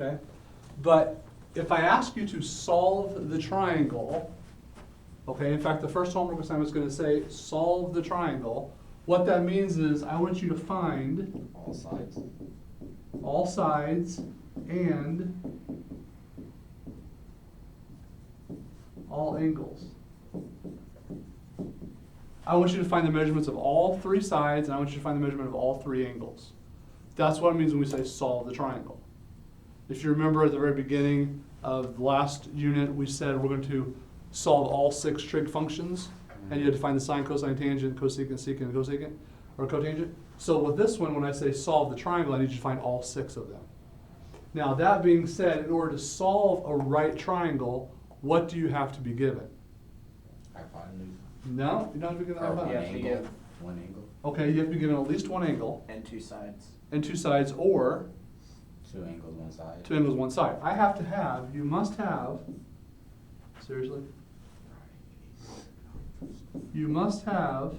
okay? But if I ask you to solve the triangle, okay, in fact, the first homework assignment is going to say solve the triangle. What that means is I want you to find all sides and all angles. I want you to find the measurements of all three sides, and I want you to find the measurement of all three angles. That's what it means when we say solve the triangle. If you remember at the very beginning of the last unit, we said we're going to solve all 6 trig functions, and you had to find the sine, cosine, tangent, cosecant, secant, and cosecant, or cotangent. So with this one, when I say solve the triangle, I need you to find all 6 of them. Now that being said, in order to solve a right triangle, what do you have to be given? Hypotenuse. No, you don't have to be given Or hypotenuse. one angle. Okay, you have to be given at least one angle. And 2 sides. And 2 sides, or 2 angles, 1 side. 2 angles, 1 side. I have to have, you must have, seriously? You must have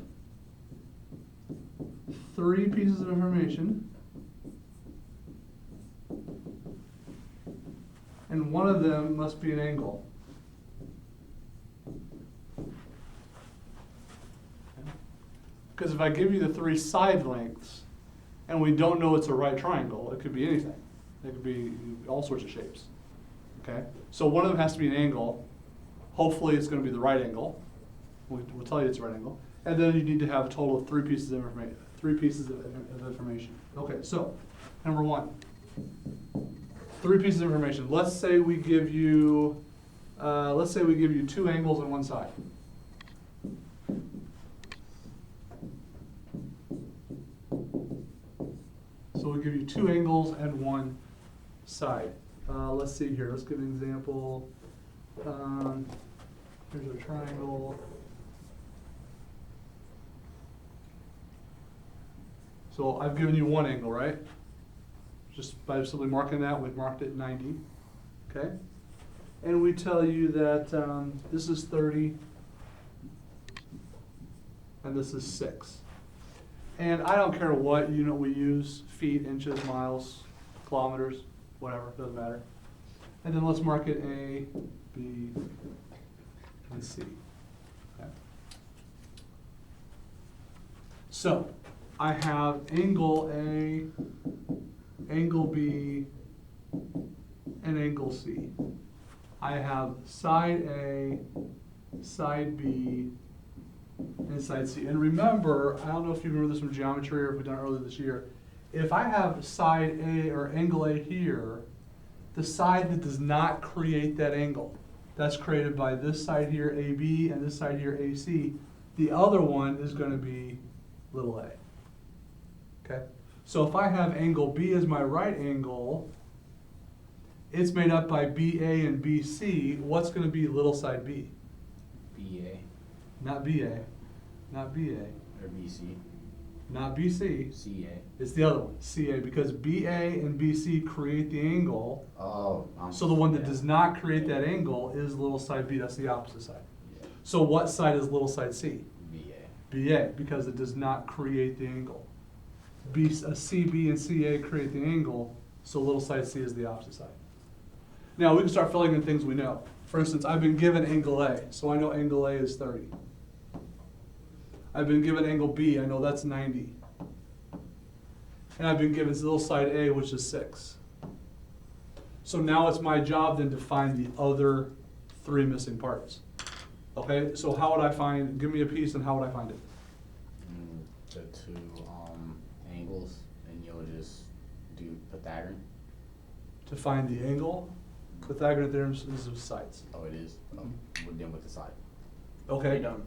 3 pieces of information, and one of them must be an angle. Because if I give you the 3 side lengths, and we don't know it's a right triangle, it could be anything. It could be all sorts of shapes. Okay? So one of them has to be an angle. Hopefully it's going to be the right angle. We'll tell you it's a right angle. And then you need to have a total of 3 pieces of information. 3 pieces of information. Okay, so number 1. 3 pieces of information. Let's say we give you 2 angles on one side. So we'll give you 2 angles and 1 side. Let's see here. Let's give an example. Here's a triangle. So I've given you 1 angle, right? Just by simply marking that, we've marked it 90. Okay? And we tell you that this is 30 and this is 6. And I don't care what unit we use, feet, inches, miles, kilometers, whatever, doesn't matter. And then let's mark it A, B, and C. Okay. So I have angle A, angle B, and angle C. I have side A, side B, and side C. And remember, I don't know if you remember this from geometry or if we've done it earlier this year, if I have side A or angle A here, the side that does not create that angle, that's created by this side here, AB, and this side here, AC, the other one is going to be little a. Okay? So if I have angle B as my right angle, it's made up by BA and BC. What's going to be little side B? BA. Not BA. Not BA. Or BC. Not BC. CA. It's the other one, CA, because BA and BC create the angle. Oh. So the one that does not create that angle is little side B. That's the opposite side. Yeah. So what side is little side C? BA. BA, because it does not create the angle. CB and CA create the angle, so little side C is the opposite side. Now we can start filling in things we know. For instance, I've been given angle A, so I know angle A is 30. I've been given angle B, I know that's 90. And I've been given little side A, which is 6. So now it's my job then to find the other 3 missing parts. Okay, so how would I find, give me a piece and how would I find it? The 2 angles, and you'll just do Pythagorean. To find the angle, Pythagorean theorem is of sides. Oh, it is. Oh, we're done with the side. Okay. You don't.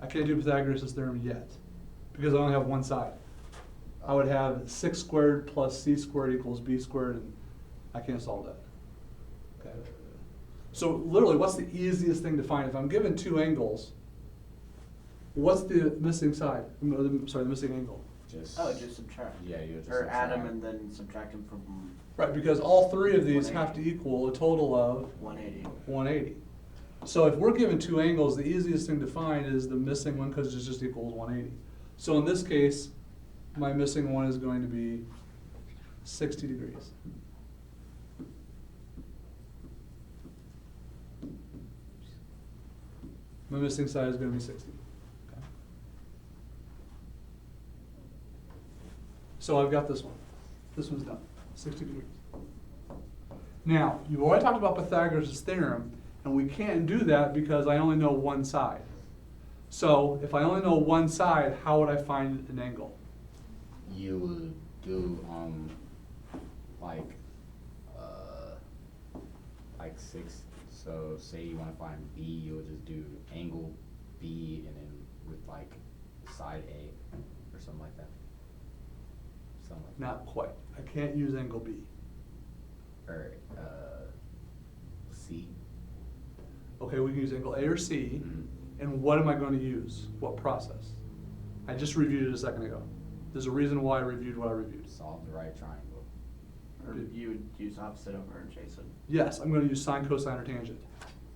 I can't do Pythagoras' theorem yet, because I only have one side. I would have 6 squared plus c squared equals b squared, and I can't solve that. Okay. So literally, what's the easiest thing to find? If I'm given 2 angles, what's the missing side? Sorry, the missing angle. Just. Oh, just subtract. Yeah, you just. Or add them subtract. and then subtract them from Right, because all 3 of these 180. have to equal a total of 180. 180. So if we're given 2 angles, the easiest thing to find is the missing one, because it just equals 180. So in this case, my missing one is going to be 60 degrees. My missing side is gonna be 60. Okay. So I've got this one. This one's done, 60 degrees. Now, you've already talked about Pythagoras' theorem, and we can't do that because I only know one side. So if I only know one side, how would I find an angle? You would do, like, like 6. So say you wanna find B, you'll just do angle B and then with like side A or something like that. Something like that. Not quite. I can't use angle B. Or, C. Okay, we can use angle A or C. Mhm. And what am I going to use? What process? I just reviewed it a second ago. There's a reason why I reviewed what I reviewed. Solve the right triangle. Or you would use opposite over adjacent. Yes, I'm going to use sine, cosine, or tangent.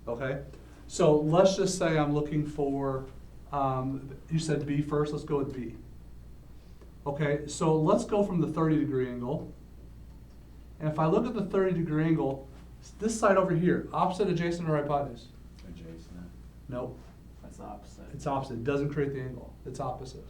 Okay? So let's just say I'm looking for, you said B first, let's go with B. Okay, so let's go from the 30-degree angle. And if I look at the 30-degree angle, this side over here, opposite, adjacent, or hypotenuse? Adjacent. Nope, That's the opposite. it's opposite. It doesn't create the angle. It's opposite.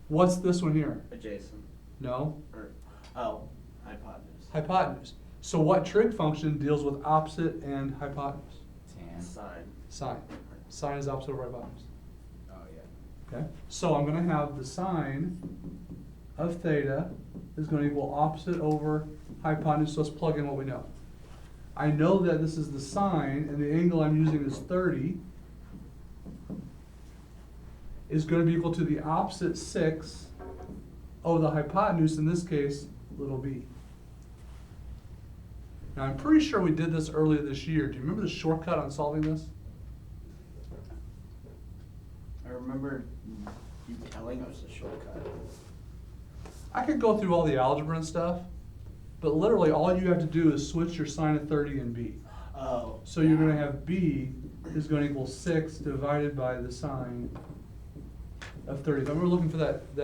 What's this one here? Adjacent. No, Or, oh, hypotenuse. hypotenuse. So what trig function deals with opposite and hypotenuse? Tan. Side. Sine. Sine is opposite over hypotenuse. Oh, yeah. Okay, so I'm gonna have the sine of theta is gonna equal opposite over hypotenuse, so let's plug in what we know. I know that this is the sine, and the angle I'm using is 30, is gonna be equal to the opposite 6 over the hypotenuse, in this case, little b. Now, I'm pretty sure we did this earlier this year. Do you remember the shortcut on solving this? I remember you telling us the shortcut. I could go through all the algebra and stuff, but literally all you have to do is switch your sine of 30 and b. Oh. So you're gonna have b is gonna equal 6 divided by the sine of 30. If I'm looking for that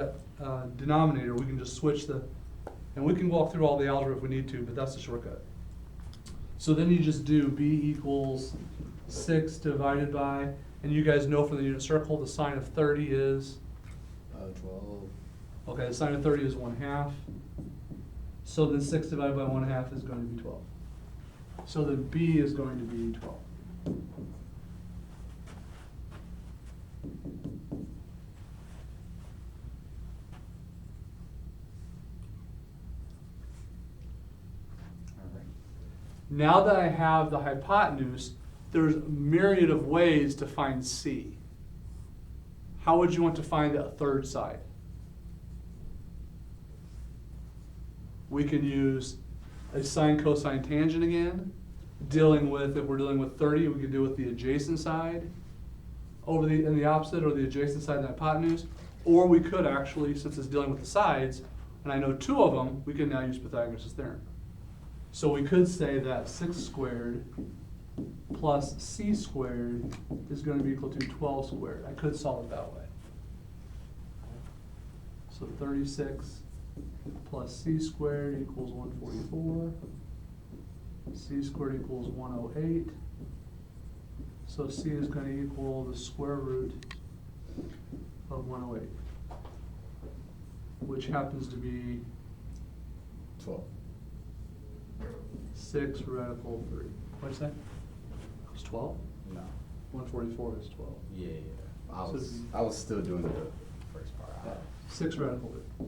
denominator, we can just switch and we can walk through all the algebra if we need to, but that's the shortcut. So then you just do b equals 6 divided by, and you guys know from the unit circle, the sine of 30 is, 12. okay, the sine of 30 is 1/2. So then 6 divided by 1/2 is going to be 12. So then b is going to be 12. Alright. Now that I have the hypotenuse, there's a myriad of ways to find c. How would you want to find a third side? We can use a sine, cosine, tangent again. Dealing with, if we're dealing with 30, we can do with the adjacent side in the opposite, or the adjacent side of the hypotenuse. Or we could actually, since it's dealing with the sides, and I know 2 of them, we can now use Pythagoras' theorem. So we could say that 6 squared plus c squared is going to be equal to 12 squared. I could solve it that way. So 36 plus c squared equals 144. C squared equals 108. So c is going to equal the square root of 108, which happens to be 12. 6 radical 3. What'd you say? It's 12? No. 144 is 12. Yeah. So I was still doing the first part. Yeah. 6 radical 3.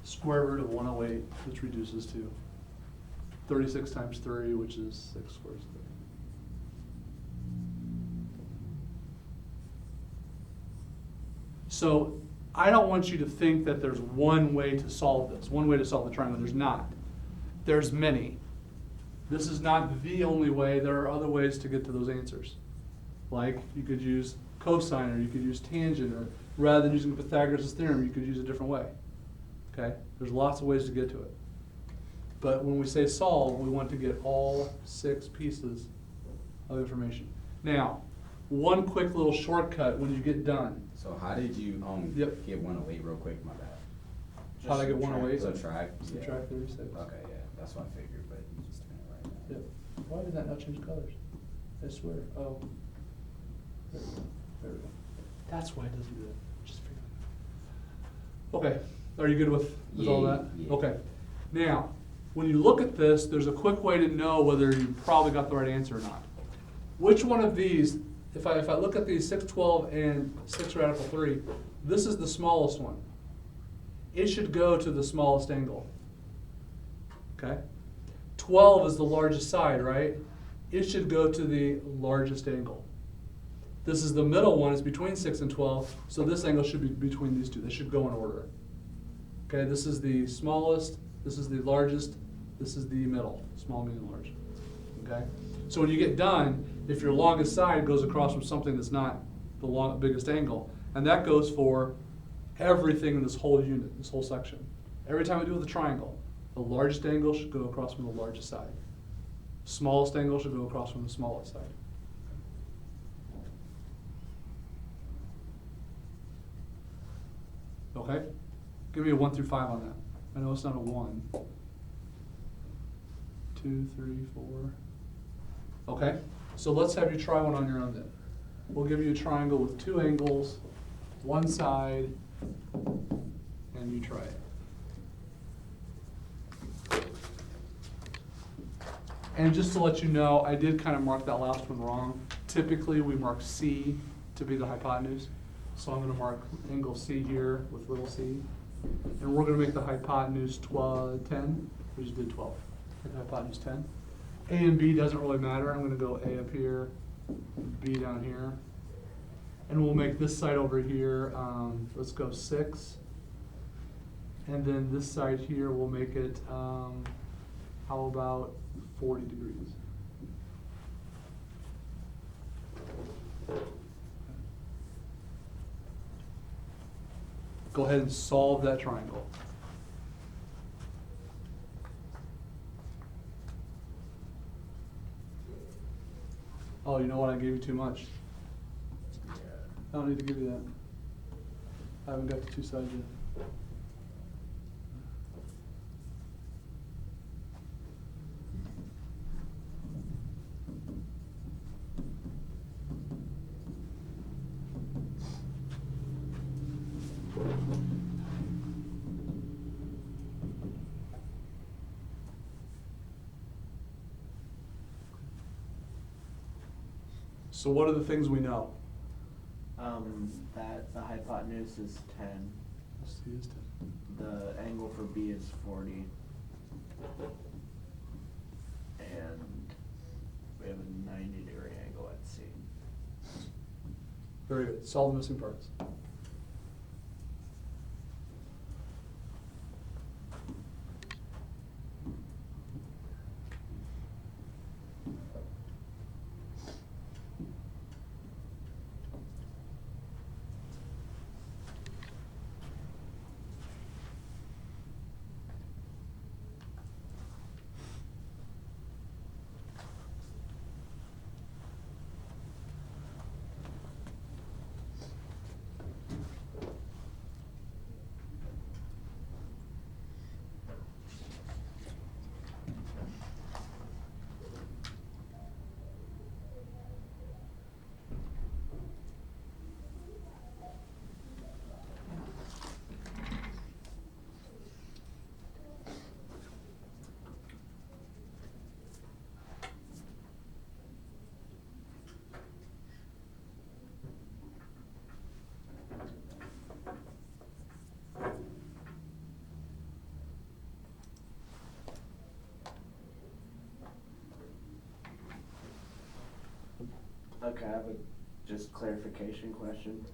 Square root of 108, which reduces to 36 times 3, which is 6 squares 3. So I don't want you to think that there's one way to solve this, one way to solve the triangle. There's not. There's many. This is not the only way. There are other ways to get to those answers. Like you could use cosine, or you could use tangent, or rather than using Pythagoras' theorem, you could use a different way. Okay? There's lots of ways to get to it. But when we say solve, we want to get all 6 pieces of information. Now, one quick little shortcut when you get done. So how did you Yep. get 108 real quick? My bad. How did I get 108? Subtract. Subtract 36. Okay, yeah, that's what I figured, but you just doing it right now. Yep. Why did that not change colors? I swear. Oh. There we go. There we go. That's why it doesn't do that. Just figure it out. Okay, are you good with all Yeah, that? yeah. Okay. Now, when you look at this, there's a quick way to know whether you probably got the right answer or not. Which one of these, if I look at these 6, 12, and 6 radical 3, this is the smallest one. It should go to the smallest angle. Okay? 12 is the largest side, right? It should go to the largest angle. This is the middle one, it's between 6 and 12, so this angle should be between these two. They should go in order. Okay, this is the smallest, this is the largest, this is the middle, small, medium, large. Okay? So when you get done, if your longest side goes across from something that's not the biggest angle, and that goes for everything in this whole unit, this whole section. Every time we do with a triangle, the largest angle should go across from the largest side. Smallest angle should go across from the smallest side. Okay? Give me a 1 through 5 on that. I know it's not a 1. 2, 3, 4. Okay? So let's have you try one on your own then. We'll give you a triangle with 2 angles, 1 side, and you try it. And just to let you know, I did kind of mark that last one wrong. Typically, we mark C to be the hypotenuse. So I'm going to mark angle C here with little c. And we're going to make the hypotenuse 10. We just did 12. Make the hypotenuse 10. A and B doesn't really matter. I'm going to go A up here, B down here. And we'll make this side over here, let's go 6. And then this side here, we'll make it, how about 40 degrees? Go ahead and solve that triangle. Oh, you know what? I gave you too much. Yeah. I don't need to give you that. I haven't got the 2 sides yet. So what are the things we know? That the hypotenuse is 10. C is 10. The angle for B is 40. And we have a 90-degree angle at C. Very good. Solve the missing parts. Okay, I have a just clarification question.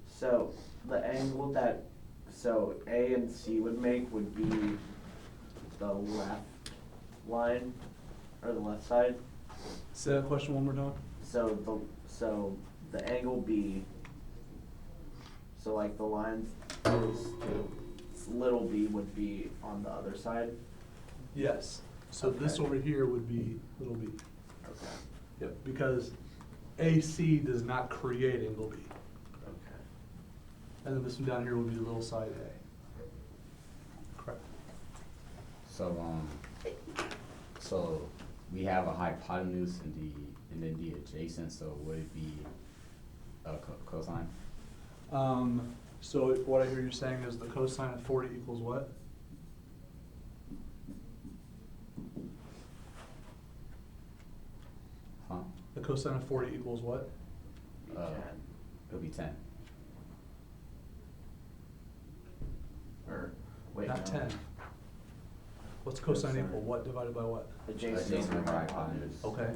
So the angle that A and C would make would be the left line or the left side. Say that question one more time. So the angle B. So like the lines goes to little b would be on the other side. Yes. So this Okay. over here would be little b. Okay. Yep. Because AC does not create angle B. Okay. And then this one down here would be little side A. Correct. So we have a hypotenuse in the adjacent, so would it be Cosine. So what I hear you saying is the cosine of 40 equals what? Huh? The cosine of 40 equals what? Uh, It'll be 10. Or, wait, Not no. 10. What's cosine Cosine. equal what divided by what? Adjacent Adjacent over over hypotenuse. Okay.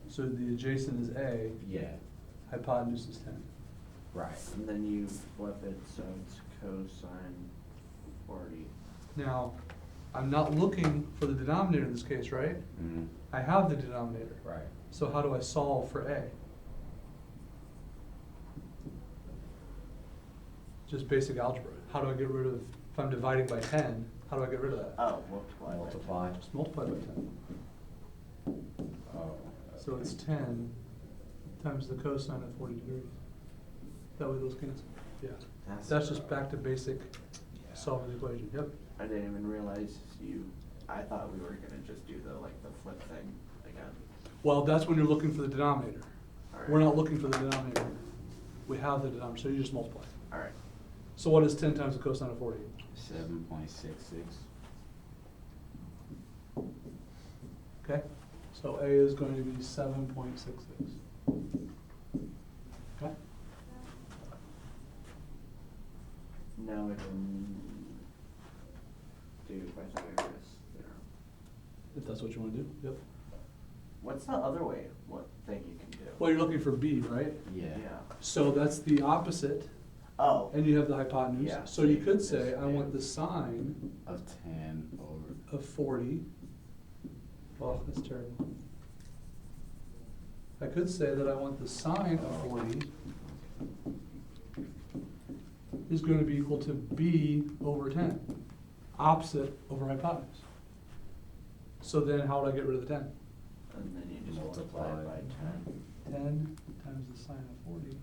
So the adjacent is A, Yeah. hypotenuse is 10. Right. And then you flip it, so it's cosine 40. Now, I'm not looking for the denominator in this case, right? Mm-hmm. I have the denominator. Right. So how do I solve for A? Just basic algebra. How do I get rid of, if I'm dividing by 10, how do I get rid of that? Oh, multiply. by Multiply. Just multiply by 10. Oh. So it's 10 times the cosine of 40 degrees. That way those cancel. Yeah. 10. That's just back to basic Yeah. solving the equation. Yep. I didn't even realize I thought we were gonna just do the flip thing again. Well, that's when you're looking for the denominator. Alright. We're not looking for the denominator. We have the denominator, so you just multiply. Alright. So what is 10 times the cosine of 40? 7.66. Okay? So A is going to be 7.66. Okay? Now we can do Pythagoras there. If that's what you want to do. Yep. What's the other way? What thing you can do? Well, you're looking for B, right? Yeah. So that's the opposite, Oh. and you have the hypotenuse. Yeah. So you could say, I want the sine Of 10 over. of 40. Well, that's terrible. I could say that I want the sine of 40 is going to be equal to B over 10, opposite over hypotenuse. So then how would I get rid of the 10? And then you just Multiply. multiply it by 10. 10 times the sine of 40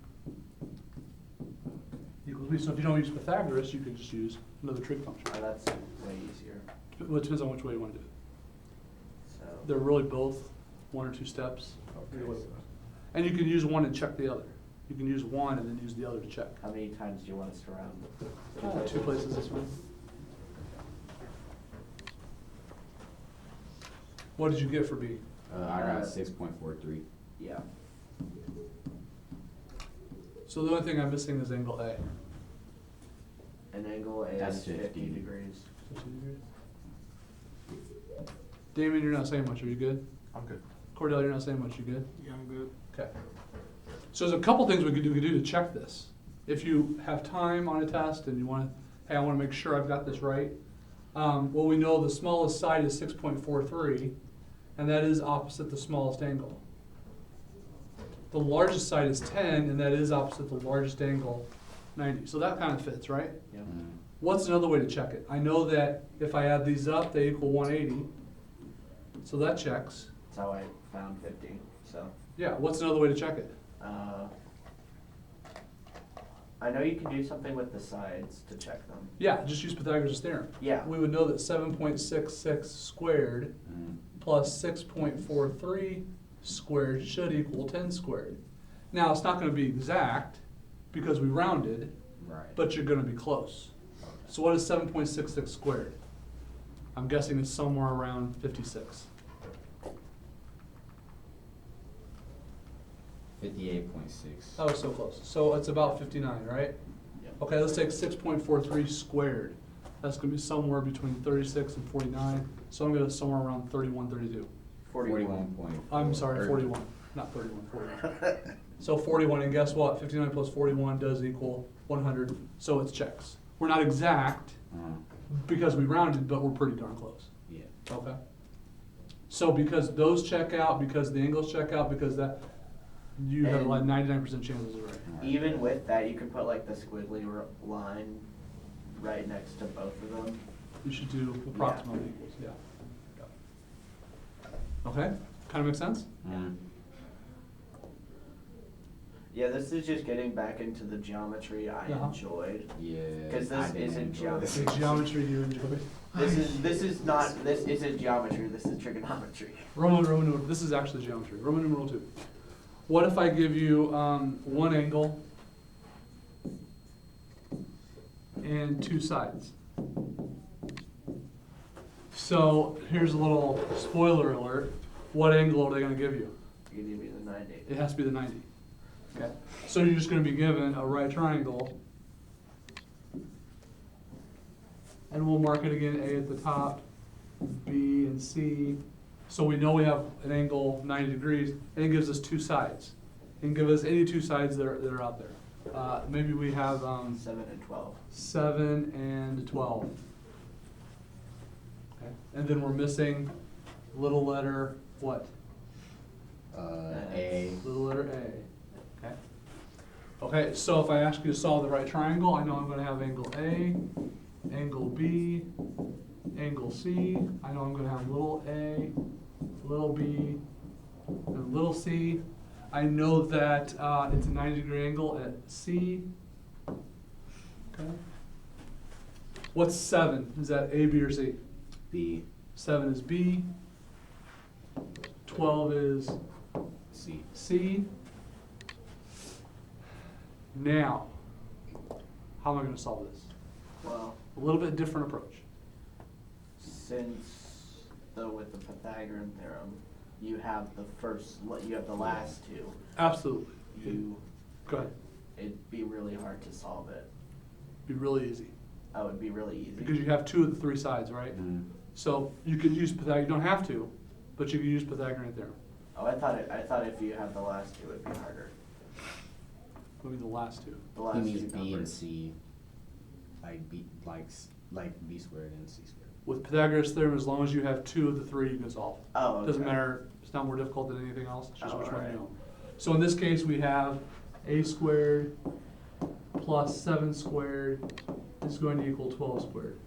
equals B. So if you don't use Pythagoras, you can just use another trig function. Oh, that's way easier. Well, it depends on which way you want to do it. So. They're really both 1 or 2 steps. Okay. Either way. And you can use one and check the other. You can use one and then use the other to check. How many times do you want us to round? 2 places this one. What did you get for B? I got 6.43. Yeah. So the only thing I'm missing is angle A. An angle A That's is 50 50. degrees. 50 degrees. Damien, you're not saying much. Are you good? I'm good. Cordell, you're not saying much. You good? Yeah, I'm good. Okay. So there's a couple things we could do to check this. If you have time on a test and you want to, hey, I want to make sure I've got this right. Well, we know the smallest side is 6.43, and that is opposite the smallest angle. The largest side is 10, and that is opposite the largest angle, 90. So that kind of fits, right? Yep. Mm. What's another way to check it? I know that if I add these up, they equal 180. So that checks. That's how I found 50. So. Yeah, what's another way to check it? I know you can do something with the sides to check them. Yeah, just use Pythagoras' theorem. Yeah. We would know that 7.66 squared Mm. plus 6.43 squared should equal 10 squared. Now, it's not going to be exact because we rounded, Right. but you're going to be close. Okay. So what is 7.66 squared? I'm guessing it's somewhere around 56. 58.6. Oh, so close. So it's about 59, right? Yep. Okay, let's take 6.43 squared. That's going to be somewhere between 36 and 49. So I'm going to somewhere around 31, 32. 41. 41. I'm sorry, 41, not 31, 41. So 41, and guess what? 59 plus 41 does equal 100, so it's checks. We're not exact because we rounded, but we're pretty darn close. Yeah. Okay. So because those check out, because the angles check out, because that, you have And- like 99% chances of right. Even with that, you can put like the squiggly line right next to both of them. You should do approximately equals, yeah. Okay, kind of makes sense? Mm. Yeah, this is just getting back into the geometry I Uh-huh. enjoyed. Yeah. 'Cause this I didn't isn't enjoy geometry. The geometry you enjoy. This isn't geometry, this is trigonometry. Roman numeral, this is actually geometry. Roman numeral 2. What if I give you one angle and two sides? So here's a little spoiler alert. What angle are they going to give you? You give me the 90. It has to be the 90. Okay. So you're just going to be given a right triangle. And we'll mark it again, A at the top, B and C. So we know we have an angle 90 degrees, and it gives us two sides. It can give us any two sides that are out there. Maybe we have 7 and 12. 7 and 12. Okay. And then we're missing little letter what? A. Little letter A. Okay. Okay, so if I ask you to solve the right triangle, I know I'm going to have angle A, angle B, angle C. I know I'm going to have little a, little b, and little c. I know that it's a 90-degree angle at C. Okay. What's 7? Is that A, B, or C? B. 7 is B. 12 is C. C. Now, how am I going to solve this? Well, A little bit different approach. since with the Pythagorean theorem, you have the last two. Absolutely. Go ahead. It'd be really hard to solve it. Be really easy. That would be really easy. Because you have two of the three sides, right? Mm. So you could use Pythagorean. You don't have to, but you could use Pythagorean theorem. Oh, I thought if you have the last two, it'd be harder. Maybe the last two. The last He means two B and numbers. C, like B, like B squared and C squared. With Pythagoras theorem, as long as you have two of the three, you can solve. Oh, okay. Doesn't matter. It's not more difficult than anything else. It's just Oh, which one alright. you know. So in this case, we have a squared plus 7 squared is going to equal 12 squared.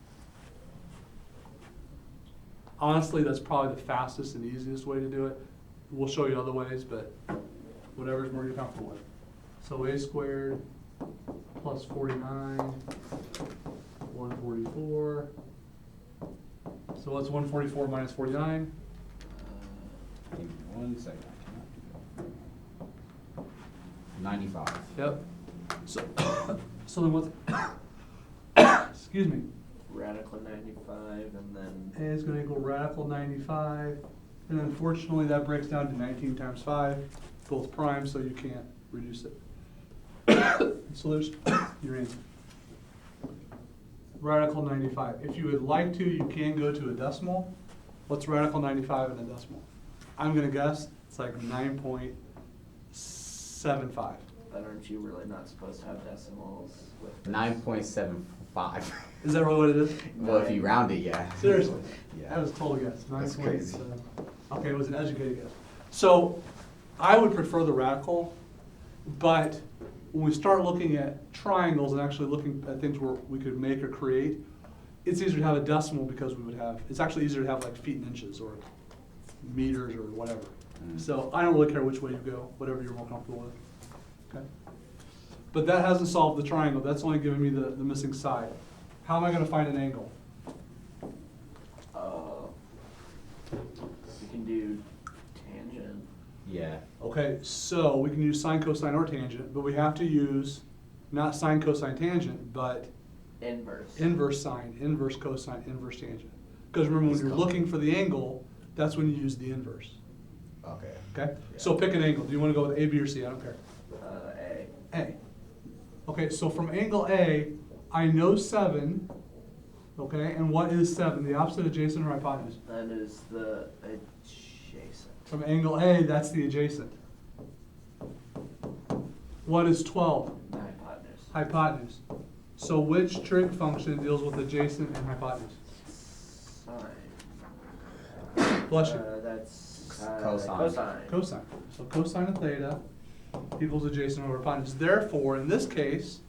Honestly, that's probably the fastest and easiest way to do it. We'll show you other ways, but whatever's more you're comfortable with. So a squared plus 49, 144. So what's 144 minus 49? Give me 1 second. 95. Yep. So, so then what's, excuse me, Radical 95, and then A is going to equal radical 95. And unfortunately, that breaks down to 19 times 5, both prime, so you can't reduce it. So there's your answer. Radical 95. If you would like to, you can go to a decimal. What's radical 95 in a decimal? I'm going to guess it's like 9.75. but aren't you really not supposed to have decimals with this? 9.75. Is that really what it is? Well, if you round it, yeah. Seriously? Yeah. That was a total guess. That's 9.7. crazy. Okay, it was an educated guess. So I would prefer the radical, but when we start looking at triangles and actually looking at things where we could make or create, it's easier to have a decimal because we would have, it's actually easier to have like feet and inches or meters or whatever. Mm. So I don't really care which way you go, whatever you're more comfortable with. Okay. But that hasn't solved the triangle. That's only giving me the missing side. How am I going to find an angle? You can do tangent. Yeah. Okay, so we can use sine, cosine, or tangent, but we have to use not sine, cosine, tangent, but Inverse. inverse sine, inverse cosine, inverse tangent. Because remember, when you're looking for the angle, that's when you use the inverse. Okay. Okay? Yeah. So pick an angle. Do you want to go with A, B, or C? I don't care. A. A. Okay, so from angle A, I know 7. Okay, and what is 7? The opposite, adjacent, or hypotenuse? That is the adjacent. From angle A, that's the adjacent. What is 12? The hypotenuse. Hypotenuse. So which trig function deals with adjacent and hypotenuse? Sine. Bless you. That's Cosine. Cosine. Cosine. So cosine of theta equals adjacent over hypotenuse. Therefore, in this case,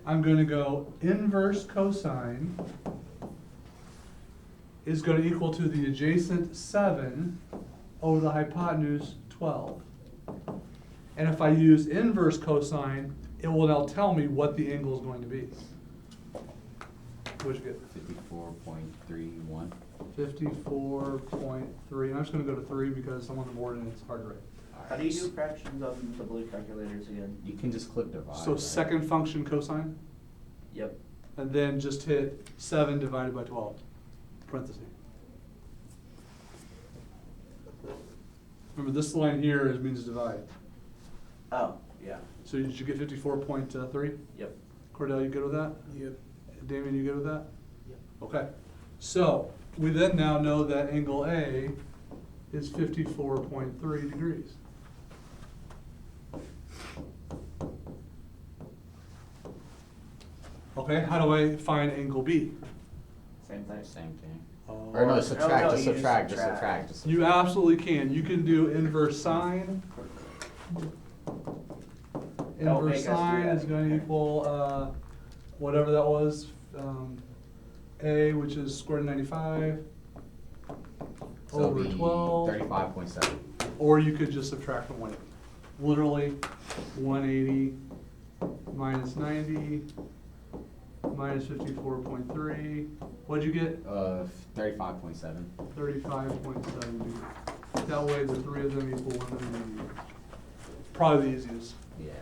I'm going to go inverse cosine is going to equal to the adjacent 7 over the hypotenuse 12. And if I use inverse cosine, it will now tell me what the angle is going to be. What'd you get? 54.31. 54.3. I'm just going to go to 3 because I'm on the board and it's hard to write. How do you do fractions on the blue calculators again? You can just click divide. So right? second function cosine, Yep. and then just hit 7 divided by 12, parentheses. Remember, this line here means divide. Oh, yeah. So did you get 54.3? Yep. Cordell, you good with that? Yep. Damien, you good with that? Yep. Okay. So we then now know that angle A is 54.3 degrees. Okay, how do I find angle B? Same thing. Same thing. Oh. Or no, subtract, no, just you just subtract, just subtract. subtract, just You subtract. absolutely can. You can do inverse sine. Don't make Inverse us do sine that. is going to equal whatever that was, A, which is square root of 95, So it'll over be 12. 35.7. Or you could just subtract from 180. Literally, 180 minus 90 minus 54.3. What'd you get? 35.7. 35.7 degrees. That way the three of them equal 180. Probably the easiest. Yeah,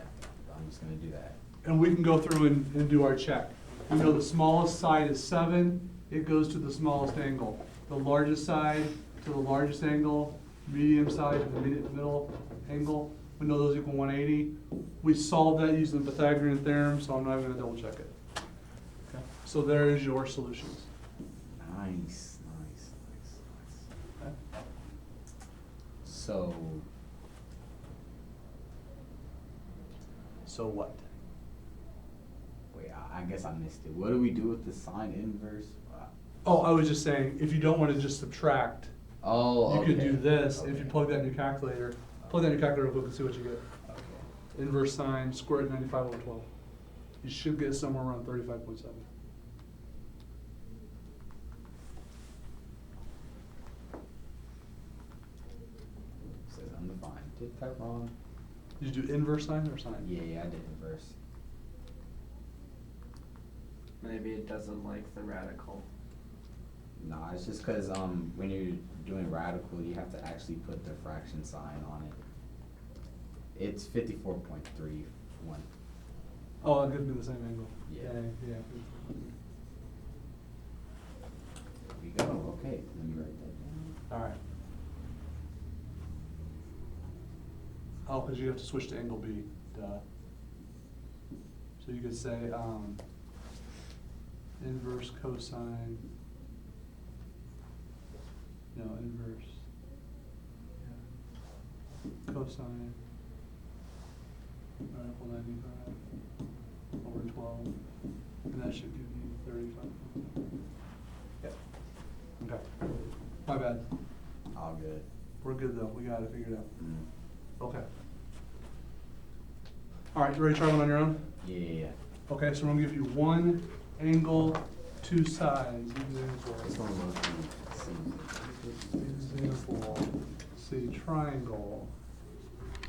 I'm just gonna do that. And we can go through and do our check. We know the smallest side is 7, it goes to the smallest angle. The largest side to the largest angle, medium side to the middle angle. We know those equal 180. We solved that using the Pythagorean theorem, so I'm not even gonna double check it. Okay. So there is your solutions. Nice, nice, nice, nice. So, So what? wait, I guess I missed it. What do we do with the sine inverse? Oh, I was just saying, if you don't want to just subtract, Oh, you okay. could do this. If you Okay. plug that in your calculator, plug that in your calculator real quick and see what you get. Okay. Inverse sine, square root of 95 over 12. You should get somewhere around 35.7. Says undefined. Did that wrong? Did you do inverse sine or sine? Yeah, I did inverse. Maybe it doesn't like the radical. Nah, it's just cause when you're doing radical, you have to actually put the fraction sign on it. It's 54.31. Oh, it could be the same angle. Yeah. Yeah. There we go. Okay, let me write that down. All right. Oh, because you have to switch to angle B. Duh. So you could say inverse cosine. No, inverse. Yeah. Cosine. Radical 95 over 12. And that should give you 35. Yep. Okay. My bad. All good. We're good though. We got it figured out. Mm. Okay. All right, you ready to try one on your own? Yeah. Okay, so I'm gonna give you one angle, two sides. This one will Example, see, triangle.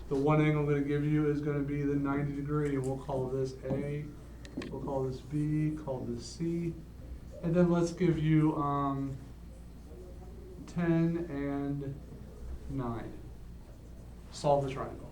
The one angle I'm gonna give you is gonna be the 90-degree, and we'll call this A, we'll call this B, call this C. And then let's give you 10 and 9. Solve the triangle.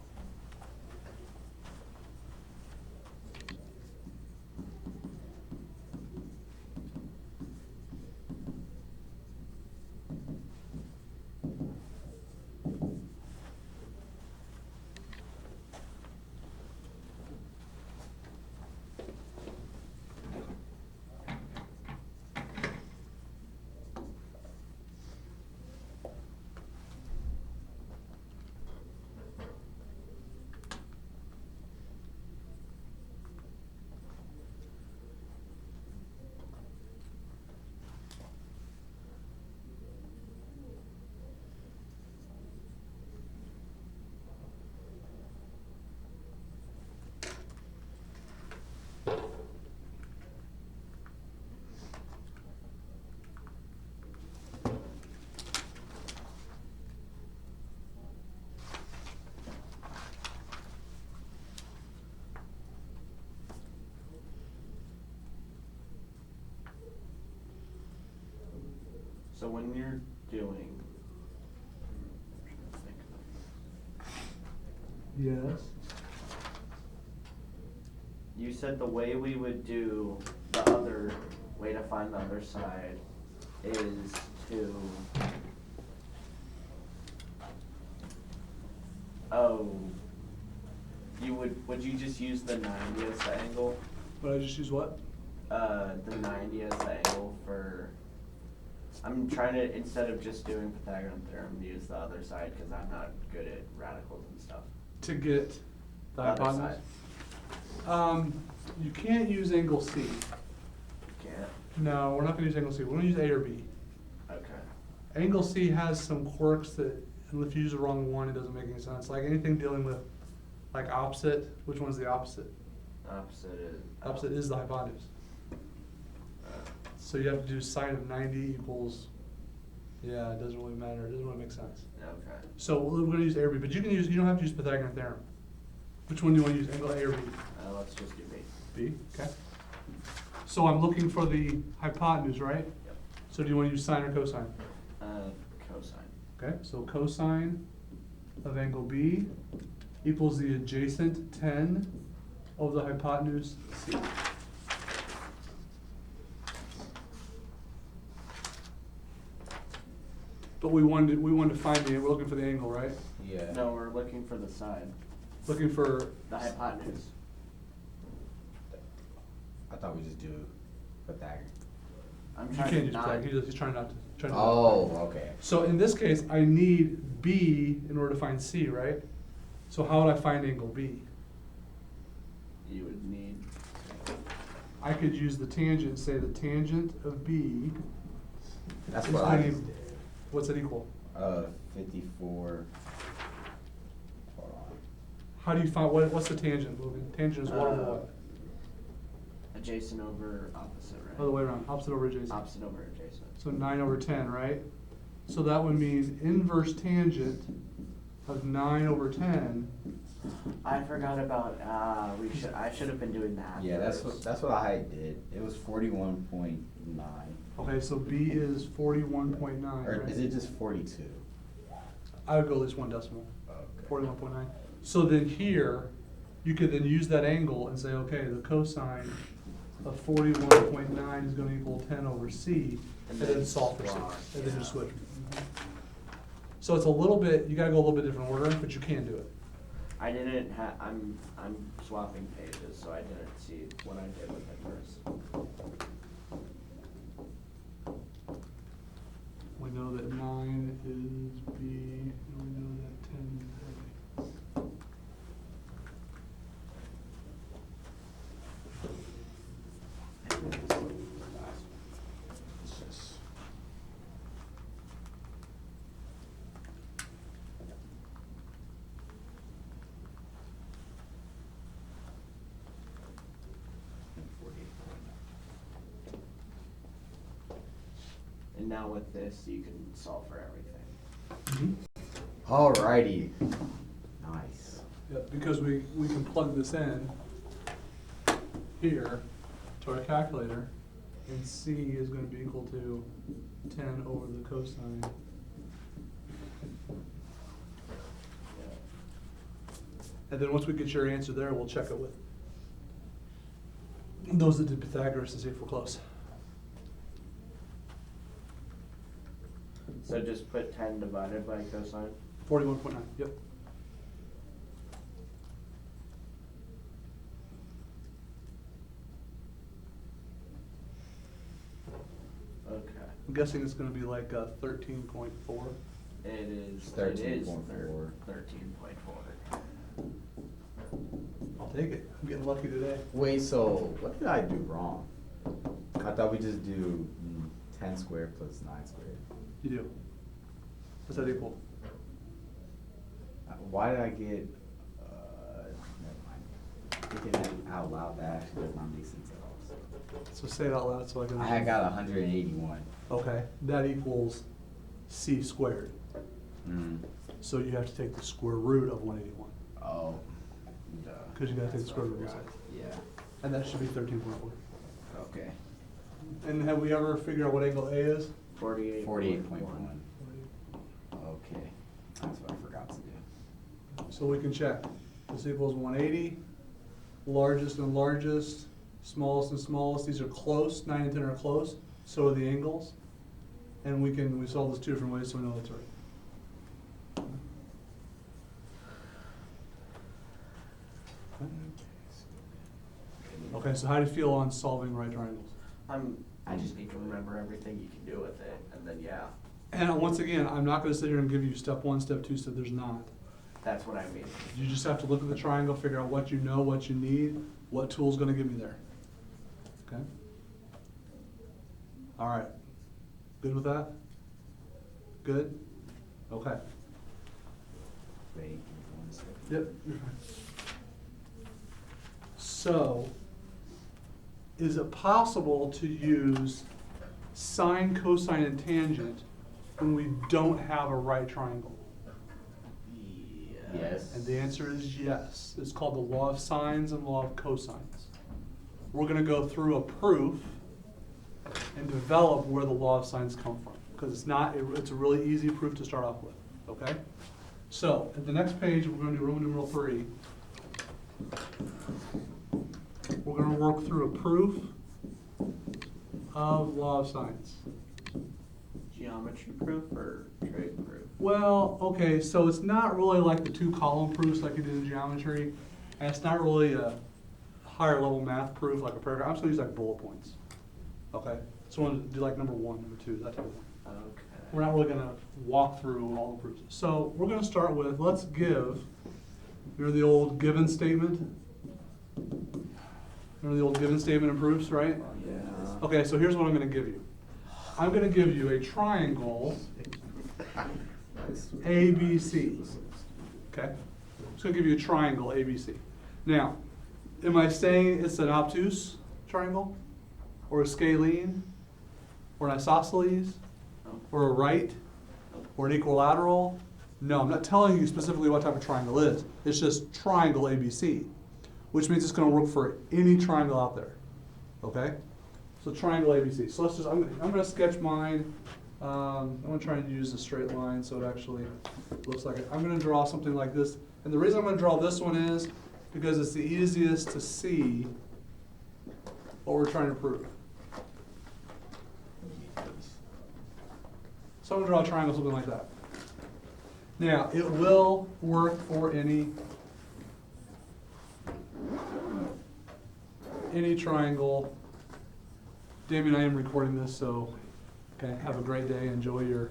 So when you're doing, Yes. You said the way we would do the other way to find the other side is to. Oh. Would you just use the 90 as the angle? Would I just use what? The 90 as the angle for. I'm trying to, instead of just doing Pythagorean theorem, use the other side because I'm not good at radicals and stuff. To get the Other hypotenuse? side. You can't use angle C. Can't. No, we're not gonna use angle C. We're gonna use A or B. Okay. Angle C has some quirks that, and if you use the wrong one, it doesn't make any sense. Like anything dealing with, like opposite, which one's the opposite? Opposite is the hypotenuse. So you have to do sine of 90 equals, yeah, it doesn't really matter. It doesn't really make sense. Okay. So we're gonna use A or B, but you don't have to use Pythagorean theorem. Which one do you wanna use, angle A or B? Let's just do B. B, okay. So I'm looking for the hypotenuse, right? Yep. So do you wanna use sine or cosine? Cosine. Okay, so cosine of angle B equals the adjacent 10 of the hypotenuse C. But we wanted to find we're looking for the angle, right? Yeah. No, we're looking for the side. Looking for, The hypotenuse. I thought we just do Pythagorean. I'm you trying can't to use not. Pythagorean, he's trying not to. Oh, okay. So in this case, I need B in order to find C, right? So how would I find angle B? You would need. I I could use the tangent and say the tangent of B. That's is what I gonna- just did. What's it equal? 54. Hold on. How do you find, what's the tangent, Logan? Tangent is what over what? Adjacent over opposite, right? Other way around, opposite over adjacent. Opposite over adjacent. So 9 over 10, right? So that would mean inverse tangent of 9 over 10. I forgot about, I should have been doing that. Yeah, first. that's what I did. It was 41.9. Okay, so B is 41.9, Or right? is it just 42? I would go at least one decimal, Okay. 41.9. So then here, you could then use that angle and say, okay, the cosine of 41.9 is gonna equal 10 over C, and then solve for C, swap, and then yeah. you switch. So it's a little bit, you gotta go a little bit different order, but you can do it. I didn't I'm swapping pages, so I didn't see what I did with it first. We know that 9 is B, and we know that 10 is A. It's just. And now with this, you can solve for everything. Alrighty. Nice. Yeah, because we can plug this in here to our calculator, and C is gonna be equal to 10 over the cosine. And then once we get your answer there, we'll check it with those that did Pythagoras to see if we're close. So just put 10 divided by cosine. 41.9, yep. Okay. I'm guessing it's gonna be like 13.4. It is. 13.4. 13.4. I'll take it. I'm getting lucky today. Wait, so what did I do wrong? I thought we just do 10 squared plus 9 squared. You do. What's that equal? Why did I get, never mind. Thinking that out loud, that actually does not make sense at all. So say it out loud so I can. I had got 181. Okay, that equals C squared. Mm. So you have to take the square root of 181. Oh, duh. 'Cause you gotta take the That's square what I root of forgot. Yeah, And that should be 13.4. okay. And have we ever figured out what angle A is? 48.1. Okay, that's what I forgot to do. So we can check. This equals 180. Largest and largest, smallest and smallest, these are close, 9 and 10 are close, so are the angles. And we solve this two different ways, so we know that's right. Okay, so how do you feel on solving right triangles? I just need to remember everything you can do with it, and then yeah, And once again, I'm not gonna sit here and give you step one, step two, step there's not. that's what I mean. You just have to look at the triangle, figure out what you know, what you need, what tool's gonna get me there. Okay? All right. Good with that? Good? Okay. Wait, give me 1 second. Yep, you're fine. So, is it possible to use sine, cosine, and tangent when we don't have a right triangle? Yes. And the answer is yes. It's called the law of sines and law of cosines. We're going to go through a proof and develop where the law of sines come from, because it's a really easy proof to start off with, okay? So, at the next page, we're going to do Roman numeral 3. We're going to work through a proof of law of sines. Geometry proof or trig proof? Well, okay, so it's not really like the 2-column proofs like you did in geometry, and it's not really a higher level math proof like a paragraph. I'm just going to use like bullet points. Okay? So I'm going to do like number 1, number 2, that type of thing. Okay. We're not really going to walk through all the proofs. So we're going to start with, let's give, remember the old given statement? Remember the old given statement in proofs, right? Yeah. Okay, so here's what I'm going to give you. I'm going to give you a triangle ABC. Okay? I'm just going to give you a triangle ABC. Now, am I saying it's an obtuse triangle? Or a scalene? Or an isosceles? Or a right? Or an equilateral? No, I'm not telling you specifically what type of triangle it is. It's just triangle ABC, which means it's going to work for any triangle out there. Okay? So triangle ABC. So let's just, I'm going to sketch mine. I'm going to try and use a straight line so it actually looks like it. I'm going to draw something like this. And the reason I'm going to draw this one is because it's the easiest to see what we're trying to prove. So I'm going to draw a triangle, something like that. Now, it will work for any triangle. Damien, I am recording this, so okay, have a great day. Enjoy your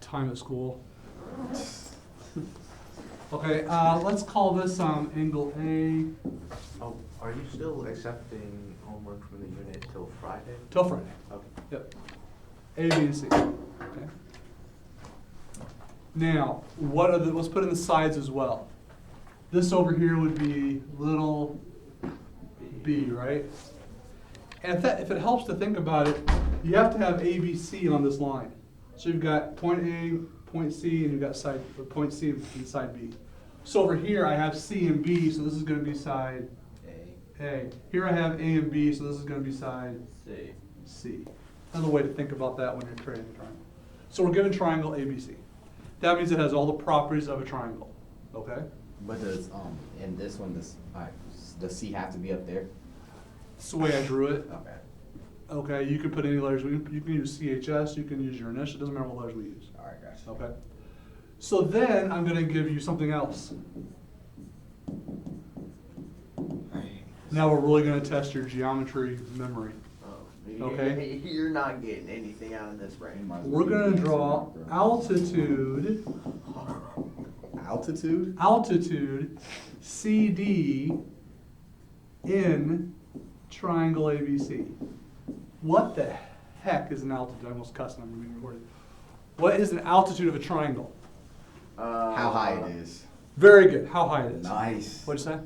time at school. Okay, let's call this angle A. Oh, are you still accepting homework from the unit till Friday? Till Friday. Okay. Yep. A, B, and C. Okay. Now, let's put in the sides as well. This over here would be little b, right? And if it helps to think about it, you have to have A, B, C on this line. So you've got point A, point C, and you've got point C and side B. So over here I have C and B, so this is going to be side A. Here I have A and B, so this is going to be side C. Another way to think about that when you're creating a triangle. So we're given triangle ABC. That means it has all the properties of a triangle. Okay? But does in this one does C have to be up there? That's the way I drew it. Okay. Okay, you can put any letters. You can use CHS, you can use your initial, it doesn't matter what letters we use. All right, gotcha. Okay. So then I'm going to give you something else. Now we're really going to test your geometry memory. Okay. You're not getting anything out of this brain. We're going to draw altitude CD in triangle ABC. What the heck is an altitude? I almost cussed when I'm being recorded. What is an altitude of a triangle? How high it is? Very good. How high it is. Nice. What'd you say?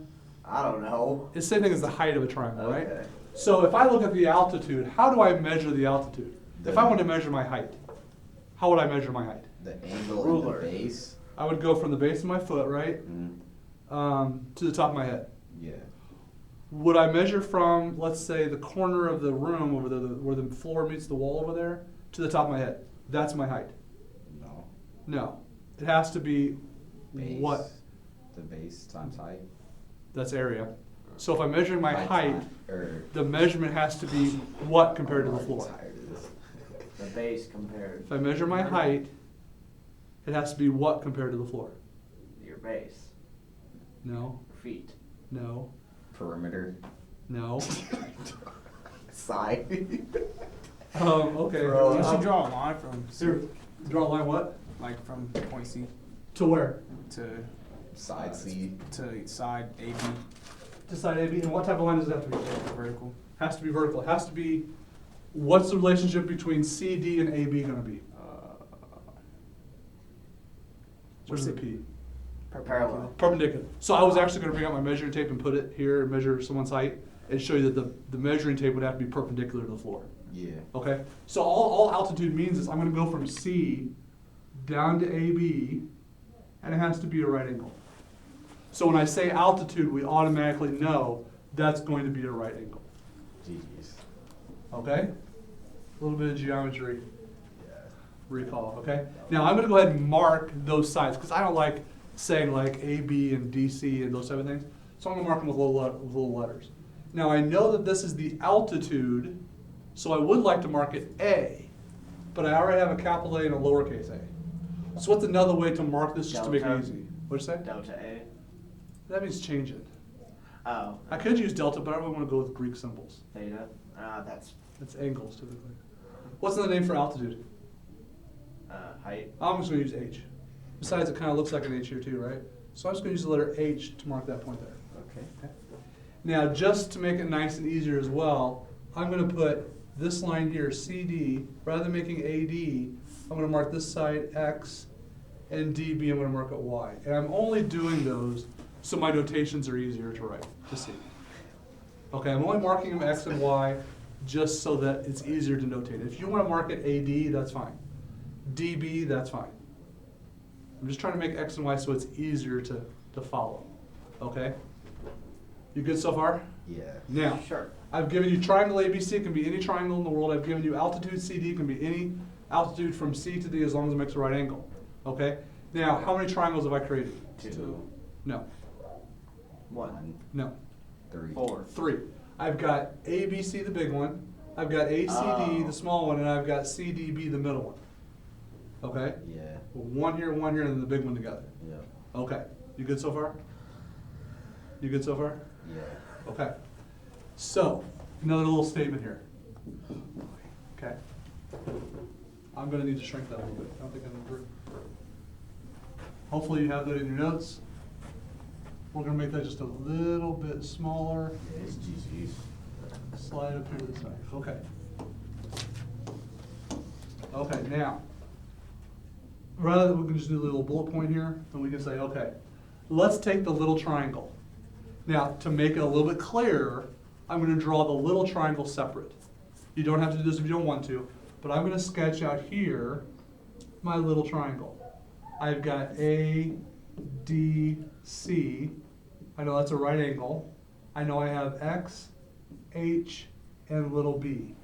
I don't know. It's the same thing as the height of a triangle, right? Okay. So if I look at the altitude, how do I measure the altitude? If I want to measure my height, how would I measure my height? The angle Ruler. and the base. I would go from the base of my foot, right, to the top of my head. Yeah. Would I measure from, let's say, the corner of the room over there, where the floor meets the wall over there, to the top of my head? That's my height. No. No. It has to be Base. what? The base times height. That's area. So if I'm measuring my height, Or. the measurement has to be what compared to the floor? Tired of this. The base compared If I measure my height, it has to be what compared to the floor? to your base, No, feet. no, Perimeter. no. Side. Okay. Bro, You should draw a line from Here, draw a line what? like from point C To where? to Side C. to side AB To side AB, and what type of line does it have to be? vertical. Has to be vertical. It has to be, what's the relationship between CD and AB gonna be? Where's the P? Parallel. Perpendicular. So I was actually gonna bring out my measuring tape and put it here and measure someone's height and show you that the measuring tape would have to be perpendicular to the floor. Yeah. Okay? So all altitude means is I'm gonna go from C down to AB, and it has to be a right angle. So when I say altitude, we automatically know that's going to be a right angle. GG's. Okay? A little bit of geometry Yeah. recall, okay? Now I'm gonna go ahead and mark those sides, because I don't like saying like AB and DC and those type of things. So I'm gonna mark them with little letters. Now I know that this is the altitude, so I would like to mark it A, but I already have a capital A and a lowercase a. So what's another way to mark this just to make it Delta. easy? What'd you say? Delta A. That means change it. Oh. I could use delta, but I don't really wanna go with Greek symbols. Theta. That's It's angles typically. What's the name for altitude? height. I'm just gonna use H. Besides, it kinda looks like an H here too, right? So I'm just gonna use the letter H to mark that point there. Okay. Now, just to make it nice and easier as well, I'm gonna put this line here, CD, rather than making AD, I'm gonna mark this side X, and DB, I'm gonna mark it Y. And I'm only doing those so my notations are easier to write, to see. Okay, I'm only marking them X and Y just so that it's easier to notate. If you wanna mark it AD, that's fine. DB, that's fine. I'm just trying to make X and Y so it's easier to follow, okay? You good so far? Yeah. Now, Sure. I've given you triangle ABC, it can be any triangle in the world. I've given you altitude CD, it can be any altitude from C to D as long as it makes a right angle, okay? Now, how many triangles have I created? 2, No, 1. no, 3. 4. 3. I've got ABC, the big one, I've got ACD, Oh. the small one, and I've got CDB, the middle one. Okay? Yeah. One here, and then the big one together. Yeah. Okay, you good so far? You good so far? Yeah. Okay. So, another little statement here. Okay. I'm gonna need to shrink that a little bit. I don't think I'm through. Hopefully you have that in your notes. We're gonna make that just a little bit smaller. Yeah, it's GG's. Slide up here to the side. Okay. Okay, now, rather than we can just do a little bullet point here, and we can say, okay, let's take the little triangle. Now, to make it a little bit clearer, I'm gonna draw the little triangle separate. You don't have to do this if you don't want to, but I'm gonna sketch out here my little triangle. I've got A, D, C. I know that's a right angle. I know I have X, H, and little b.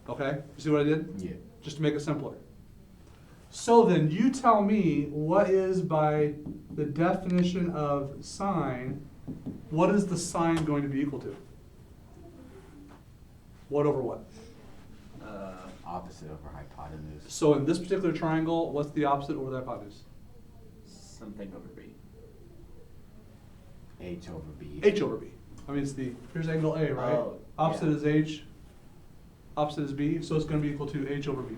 Okay, you see what I did? Yeah. Just to make it simpler. So then you tell me what is, by the definition of sine, what is the sine going to be equal to? What over what? Opposite over hypotenuse. So in this particular triangle, what's the opposite over the hypotenuse? Something over B. H over B. H over b. I mean, it's the, here's angle A, right? Oh, Opposite yeah. is H, opposite is B, so it's gonna be equal to H over B.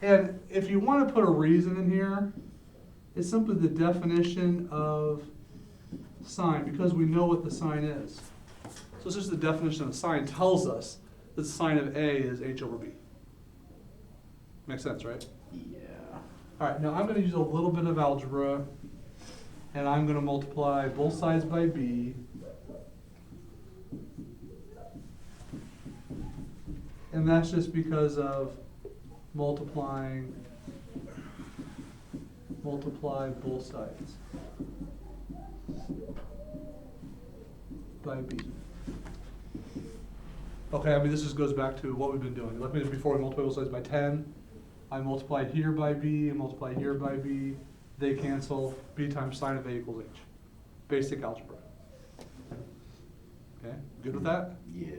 And if you wanna put a reason in here, it's simply the definition of sine, because we know what the sine is. So it's just the definition of sine tells us that the sine of A is H over B. Makes sense, right? Yeah. All right, now I'm gonna use a little bit of algebra, and I'm gonna multiply both sides by b. And that's just because of multiply both sides by b. Okay, I mean, this just goes back to what we've been doing. Like before we multiply both sides by 10, I multiplied here by b, and multiplied here by b, they cancel, b times sine of a equals h. Basic algebra. Okay, good with that? Yeah.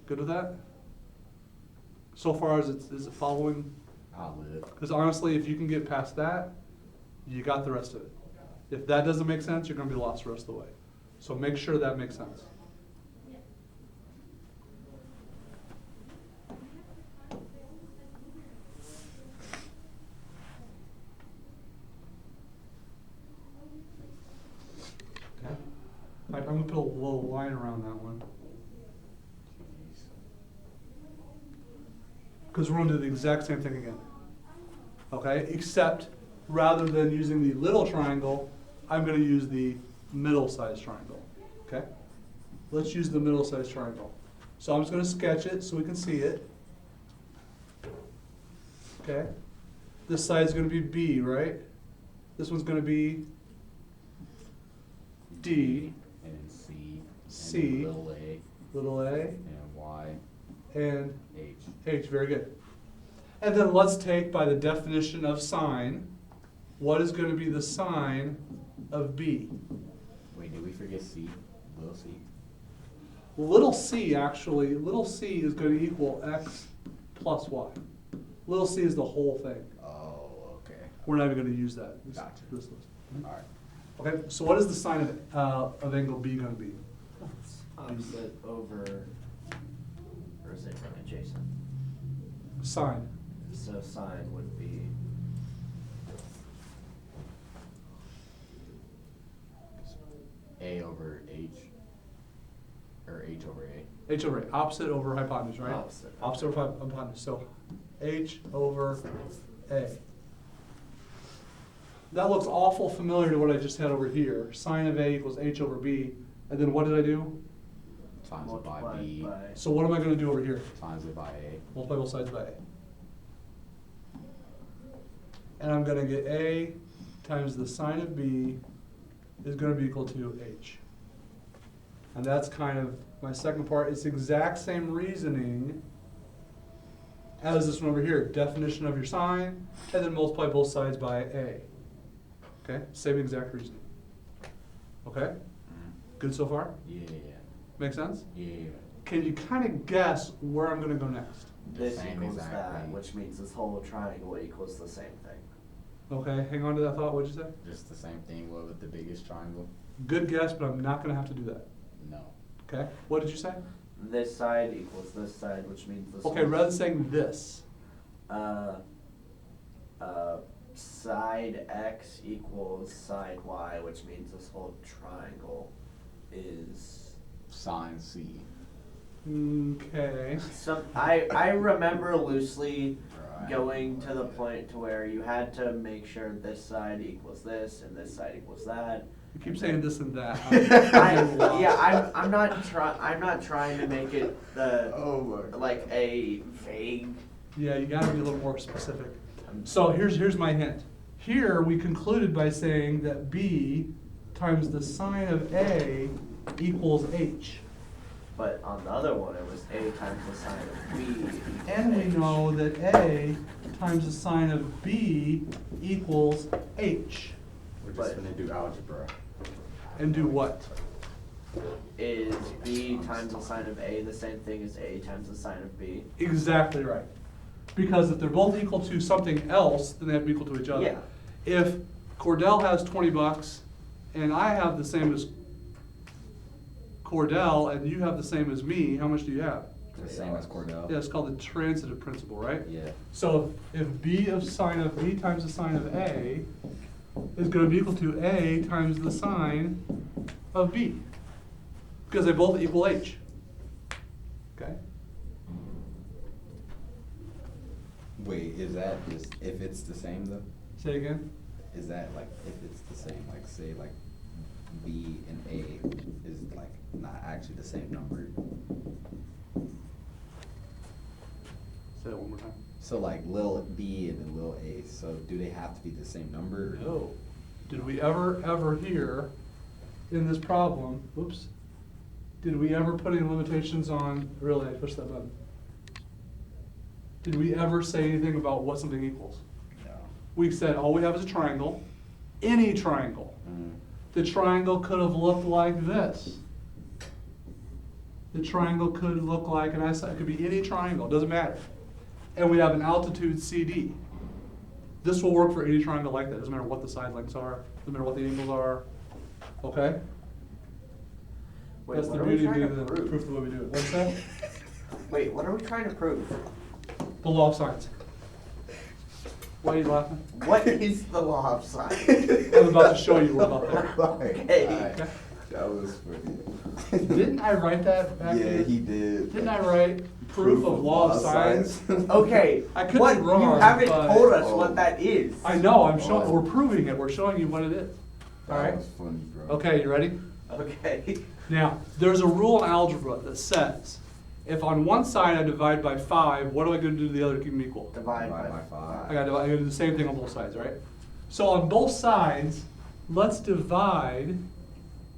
Good with that? So far as is it following? I'll live. Because honestly, if you can get past that, you got the rest of it. If that doesn't make sense, you're gonna be lost the rest of the way. So make sure that makes sense. Okay. All right, I'm gonna put a little line around that one. Jeez. Because we're gonna do the exact same thing again. Okay, except rather than using the little triangle, I'm gonna use the middle-sized triangle, okay? Let's use the middle-sized triangle. So I'm just gonna sketch it so we can see it. Okay? This side's gonna be B, right? This one's gonna be D, And then C. C. And then little a. little a, And Y. and H. H, very good. And then let's take by the definition of sine, what is gonna be the sine of B? Wait, did we forget C? Little C? Little c, actually, little c is gonna equal x plus y. Little c is the whole thing. Oh, okay. We're not even gonna use that. Gotcha. This list. Alright. Okay, so what is the sine of angle B gonna be? Opposite over, or is it adjacent? Sine. So sine would be, A over H. Or H over A. H over A, opposite over hypotenuse, right? Opposite. Opposite over hypotenuse, so H over A. That looks awful familiar to what I just had over here. Sine of A equals H over B, and then what did I do? Times it by multiplied B. by, So what am I gonna do over here? Times it by A. Multiply both sides by A. And I'm gonna get A times the sine of B is gonna be equal to H. And that's kind of my second part. It's the exact same reasoning as this one over here. Definition of your sine, and then multiply both sides by A. Okay, same exact reasoning. Okay, good so far? Yeah. Make sense? Yeah. Can you kind of guess where I'm gonna go next? this Same equals exact that, thing. which means this whole triangle equals the same thing. Okay, hang on to that thought. What'd you say? Just the same thing with the biggest triangle? Good guess, but I'm not gonna have to do that. No. Okay, what did you say? This side equals this side, which means this. Okay, rather than saying this, Side x equals side y, which means this whole triangle is. Sine C. okay. I remember loosely Right. going to the point to where you had to make sure this side equals this and this side equals that. You keep saying this and that. I'm not trying to make it Oh my. like a vague. Yeah, you gotta be a little more specific. So here's my hint. Here, we concluded by saying that B times the sine of A equals H. But on the other one, it was a times the sine of b. And we H. know that A times the sine of B equals H. We're But- just gonna do algebra. And do what? Is b times the sine of a the same thing as a times the sine of b? Exactly right. Because if they're both equal to something else, then they have to be equal to each other. Yeah. If Cordell has $20 and I have the same as Cordell and you have the same as me, how much do you have? The same as Cordell? Yeah, it's called the transitive principle, right? Yeah. So if B of sine of B times the sine of A is going to be equal to A times the sine of B, because they both equal H. Okay? Wait, is that just if it's the same though? Say again? Is that like if it's the same, like say like B and A is like not actually the same number? Say that one more time. So like little b and then little a, so do they have to be the same number? or- No. Did we ever hear in this problem, whoops, did we ever put any limitations on, really, I pushed that button. Did we ever say anything about what something equals? No. We said all we have is a triangle, any triangle. The triangle could have looked like this. The triangle could look like, and it could be any triangle, it doesn't matter. And we have an altitude CD. This will work for any triangle like that. Doesn't matter what the side lengths are, doesn't matter what the angles are. Okay? Wait, That's what the are we beauty of trying doing to the prove? proof the way we do it. What's that? Wait, what are we trying to prove? The law of science. Why are you laughing? What is the law of science? I'm about to show you what about that. Okay. Okay. That was funny. Didn't I write that back Yeah, in- he did. Didn't I write proof of law of science? Okay, I could be what, wrong, you haven't but- told us Oh. what that is. I know, I'm showing, we're proving it, we're showing you what it is. That Alright? was funny, bro. Okay, you ready? Okay. Now, there's a rule in algebra that says, if on one side I divide by 5, what do I gotta do to the other to keep them equal? Divide Divide by by five. I gotta do the same thing on both sides, right? So on both sides, let's divide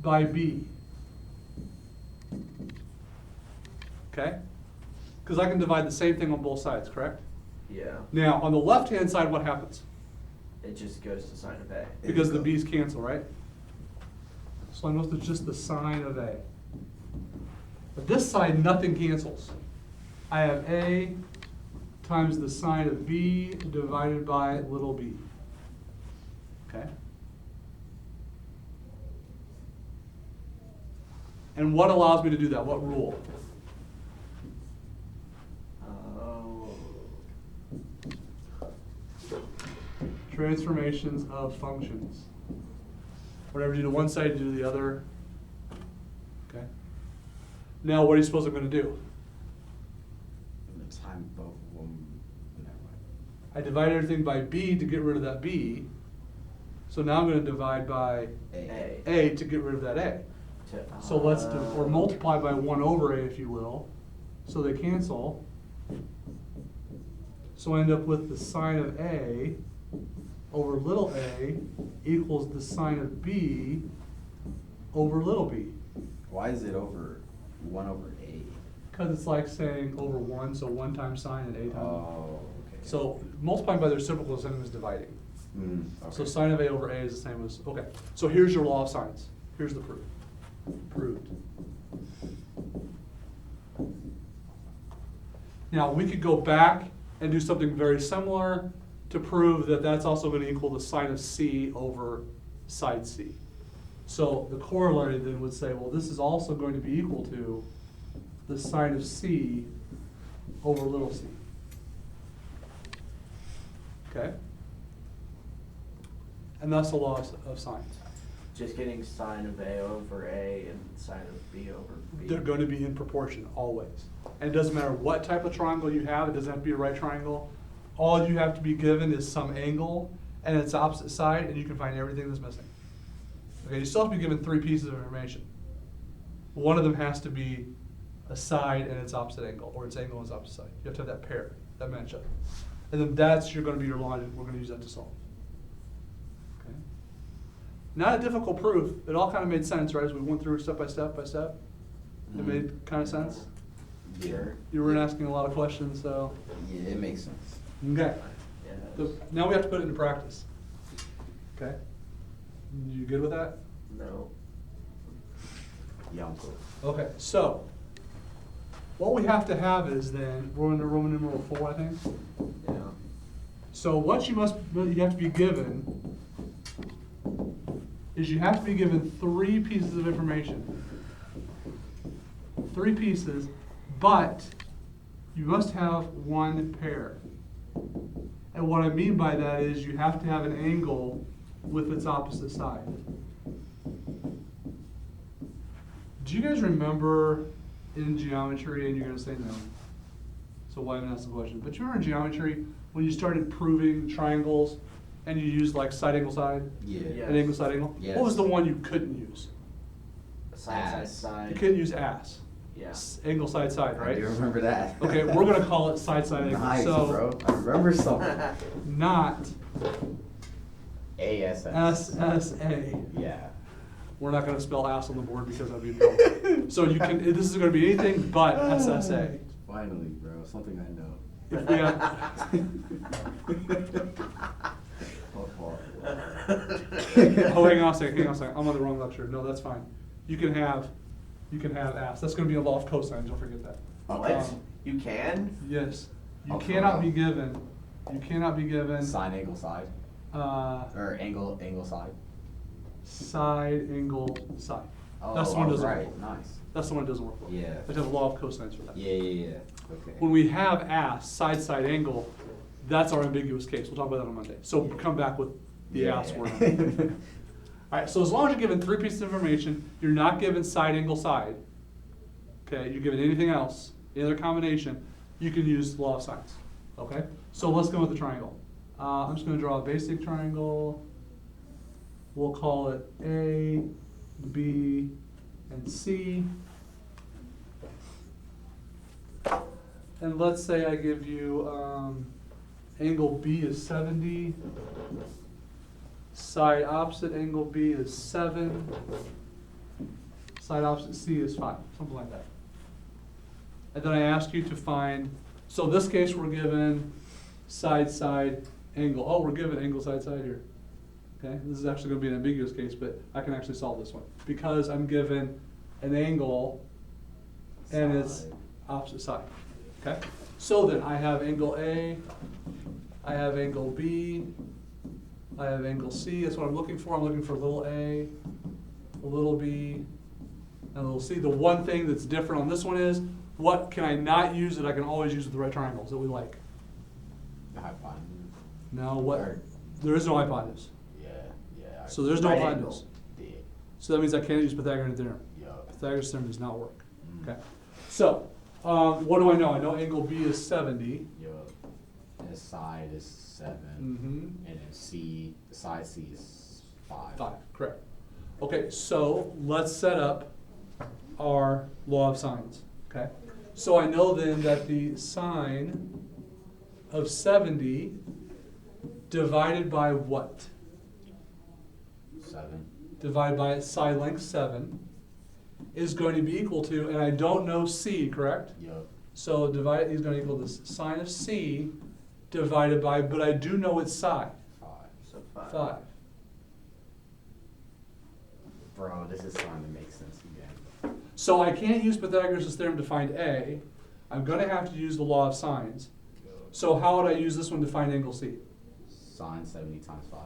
by b. Okay? Because I can divide the same thing on both sides, correct? Yeah, Now, on the left-hand side, what happens? it just goes to sine of A. Because the b's cancel, right? So I know it's just the sine of a. But this side, nothing cancels. I have a times the sine of b divided by little b. Okay? And what allows me to do that? What rule? Oh. Transformations of functions. Whatever you do to one side, you do to the other. Okay? Now, what are you supposed I'm going to do? The time both of them. Never mind. I divide everything by b to get rid of that b. So now I'm going to divide by a to get rid of that a. So let's do, or multiply by 1 over a, if you will. So they cancel. So I end up with the sine of a over little a equals the sine of b over little b. Why is it over 1 over a? Because it's like saying over 1, so 1 times sine and a times. Oh, okay. So multiplying by their reciprocal is the same as dividing. Okay. So sine of a over a is the same as, okay. So here's your law of science. Here's the proof. Proved. Now, we could go back and do something very similar to prove that that's also going to equal the sine of c over side c. So the corollary then would say, well, this is also going to be equal to the sine of c over little c. Okay? And that's the law of science. Just getting sine of A over A and sine of B over B. They're going to be in proportion, always. And it doesn't matter what type of triangle you have, it doesn't have to be a right triangle. All you have to be given is some angle and its opposite side, and you can find everything that's missing. Okay, you still have to be given 3 pieces of information. One of them has to be a side and its opposite angle, or its angle and its opposite side. You have to have that pair, that matchup. And then that's going to be your line, and we're going to use that to solve. Okay? Not a difficult proof. It all kind of made sense, right, as we went through step by step by step. It made kind of sense. Sure. You weren't asking a lot of questions, so. Yeah, it makes sense. Okay. Yes. So now we have to put it into practice. Okay? You good with that? No. Yeah, I'm cool. Okay, so what we have to have is then, we're in the Roman numeral 4, I think. Yeah. So what you have to be given is you have to be given 3 pieces of information. 3 pieces, but you must have 1 pair. And what I mean by that is you have to have an angle with its opposite side. Do you guys remember in geometry, and you're going to say no, so why even ask the question, but you remember in geometry when you started proving triangles and you used like side angle side, Yeah. Yeah. an angle side angle? Yes. What was the one you couldn't use? Side, side, Ass. side. You couldn't use ass. Yeah. Angle side side, I right? do remember that. Okay, we're going to call it side side angle. Nice, So bro. I remember something. not ASS. SSA. Yeah. We're not going to spell ass on the board because that'd be trouble. So you can. This is going to be anything but SSA. Finally, bro, something I know. If we have, Oh, hang on a second, I'm on the wrong lecture. No, that's fine. You can have asked. That's gonna be a law of cosine, don't forget that. What? You can? Yes. You Oh, for cannot be real? given, Sine angle side, or angle side. side, angle, side. Oh, That's the one that doesn't right, work. nice. That's the one that doesn't work. Yeah. I have a law of cosines for that. Yeah. Okay. When we have asked, side, side, angle, that's our ambiguous case. We'll talk about that on Monday. So come back with the asked word. All right, so as long as you're given 3 pieces of information, you're not given side, angle, side. Okay, you're given anything else, any other combination, you can use law of sines. Okay, so let's go with the triangle. I'm just going to draw a basic triangle. We'll call it A, B, and C. And let's say I give you angle B is 70. Side opposite angle B is 7. Side opposite C is 5, something like that. And then I ask you to find, so in this case we're given side, side, angle. Oh, we're given angle, side, side here. Okay, this is actually going to be an ambiguous case, but I can actually solve this one. Because I'm given an angle and it's Side. opposite side. Okay, so then I have angle A, I have angle B, I have angle C. That's what I'm looking for. I'm looking for a little a little b, and a little c. The one thing that's different on this one is, what can I not use that I can always use with the right triangles that we like? The hypotenuse. No, what? Or- There is no hypotenuse. Yeah. So there's no Right hypotenuse. Yeah. So that means I can't use Pythagorean theorem. Yup. Pythagoras theorem does not work. Mm. Okay. So, what do I know? I know angle B is 70. Yup. And the side is 7. Mm-hmm. And then C, the side C is 5. 5, correct. Okay, so let's set up our law of sines, okay? So I know then that the sine of 70 divided by what? 7. Divided by side length 7 is going to be equal to, and I don't know C, correct? Yup. So divide is going to equal the sine of C divided by, but I do know its side, 5. So 5. 5. Bro, this is starting to make sense again. So I can't use Pythagoras' theorem to find A. I'm going to have to use the law of sines. So how would I use this one to find angle C? Sine 70 times 5.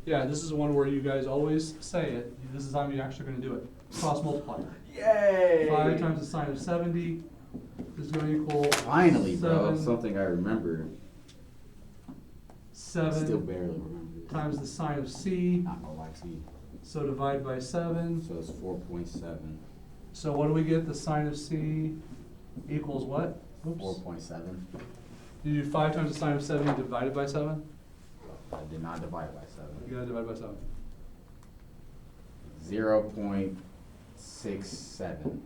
Yeah, this is one where you guys always say it. This is how you're actually going to do it. Cross multiply. Yay! 5 times the sine of 70 is going to equal Finally, bro, 7 something I remember. Still 7 barely remember this. times the sine of C. Not gonna lie to you. So divide by 7. So it's 4.7. So what do we get? The sine of C equals what? Oops. 4.7. You do 5 times the sine of 70 divided by 7? I did not divide by 7. You gotta divide by 7. 0.67.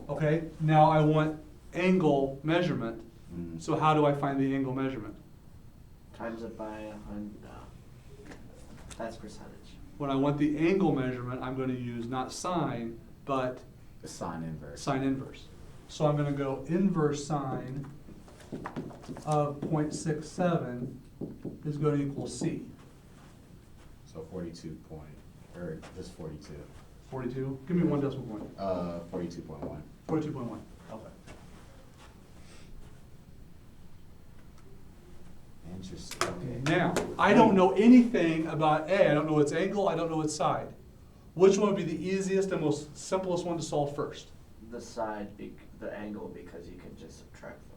Okay, now I want angle measurement. Mm. So how do I find the angle measurement? Times it by 100. No. That's percentage. When I want the angle measurement, I'm going to use not sine, but The sine inverse. sine inverse. So I'm going to go inverse sine of 0.67 is going to equal C. So 42 point, or just 42. 42? Give me 1 decimal point. 42.1. 42.1. Okay. Interesting. Okay. Now, I don't know anything about A. I don't know its angle. I don't know its side. Which one would be the easiest and most simplest one to solve first? The side, the angle, because you can just subtract them.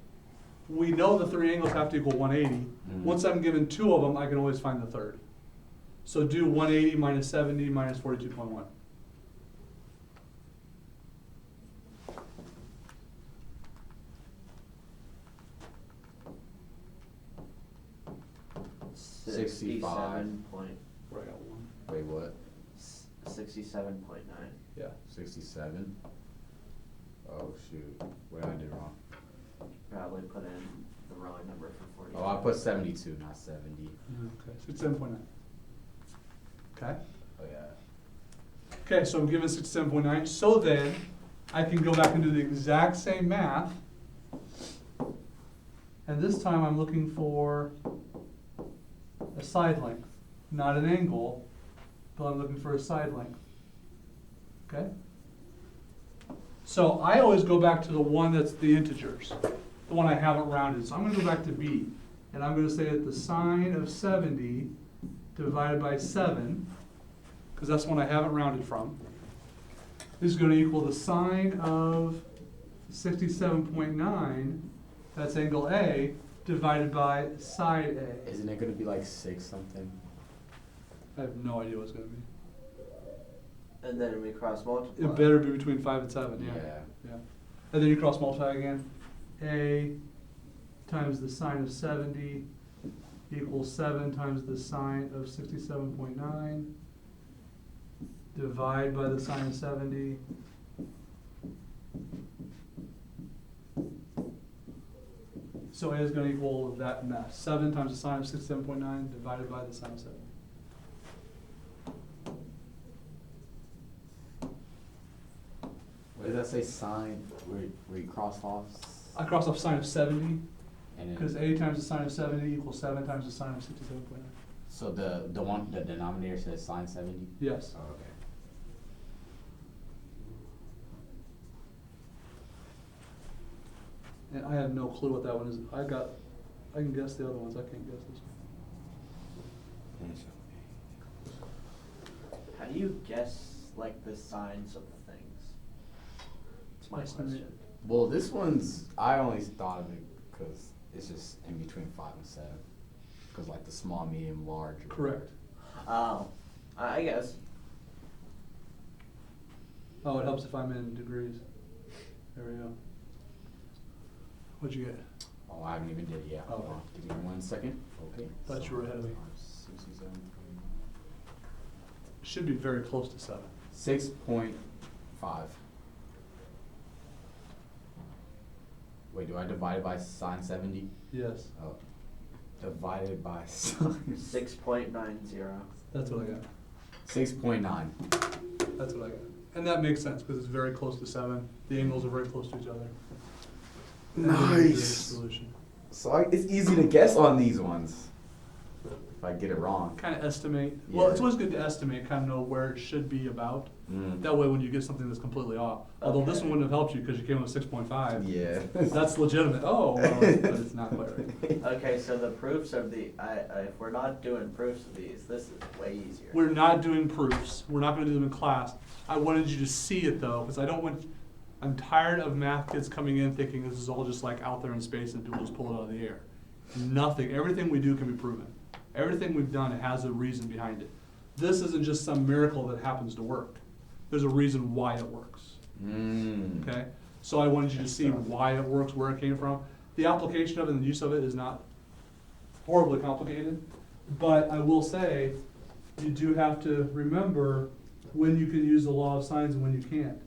We know the 3 angles have to equal 180. Once I'm given 2 of them, I can always find the third. So do 180 minus 70 minus 42.1. Point, Where I got 1. Wait, what? 67.9. Yeah. 67? Oh, shoot. What did I do wrong? Probably put in the wrong number for 40. Oh, I put 72, not 70. Okay, 67.9. Okay. Oh, yeah. Okay, so I'm given 67.9. So then, I can go back and do the exact same math. And this time I'm looking for a side length, not an angle. but I'm looking for a side length. Okay? So I always go back to the one that's the integers, the one I haven't rounded. So I'm gonna go back to B, and I'm gonna say that the sine of 70 divided by 7, because that's one I haven't rounded from, is gonna equal the sine of 67.9, that's angle A, divided by side A. Isn't it gonna be like 6 something? I have no idea what it's gonna be. And then we cross multiply. It better be between 5 and 7, yeah. Yeah. Yeah. And then you cross multiply again. A times the sine of 70 equals 7 times the sine of 67.9. Divide by the sine of 70. So A is going to equal that mess. 7 times the sine of 67.9 divided by the sine of 70. What does that say? Sine where you cross off? I cross off sine of 70 And then, because A times the sine of 70 equals 7 times the sine of 67.9. so the denominator says sine 70. Yes. Oh, okay. And I have no clue what that one is. I can guess the other ones. I can't guess this one. How do you guess like the signs of the things? That's my Estimate. question. Well, this one's I only thought of it because it's just in between 5 and 7. Because like the small, medium, large. Correct. Oh, I guess. Oh, it helps if I'm in degrees. There we go. What'd you get? Oh, I haven't even did it yet. Oh. Hold on. Give me 1 second. Okay. Thought you were ahead of me. 67. Should be very close to 7. 6.5. Wait, do I divide it by sine 70? Yes. Oh. Divided by sine. 6.90. That's what I got. 6.9. That's what I got. And that makes sense because it's very close to 7. The angles are very close to each other. And then you get a solution. So it's easy to guess on these ones. If I get it wrong. Kind of estimate. Well, it's Yeah. always good to estimate, kind of know where it should be about. Mm. That way when you get something that's completely off. Although this Okay. one wouldn't have helped you because you came with 6.5. Yeah. That's legitimate. Oh, well, but it's not quite right. Okay, so the proofs of the if we're not doing proofs of these, this is way easier. We're not doing proofs. We're not going to do them in class. I wanted you to see it though, because I'm tired of math kids coming in thinking this is all just like out there in space and people just pull it out of the air. Nothing. Everything we do can be proven. Everything we've done has a reason behind it. This isn't just some miracle that happens to work. There's a reason why it works. Mm. Okay? So I wanted you to see why it works, where it came from. The application of it and the use of it is not horribly complicated, but I will say you do have to remember when you can use the law of sines and when you can't.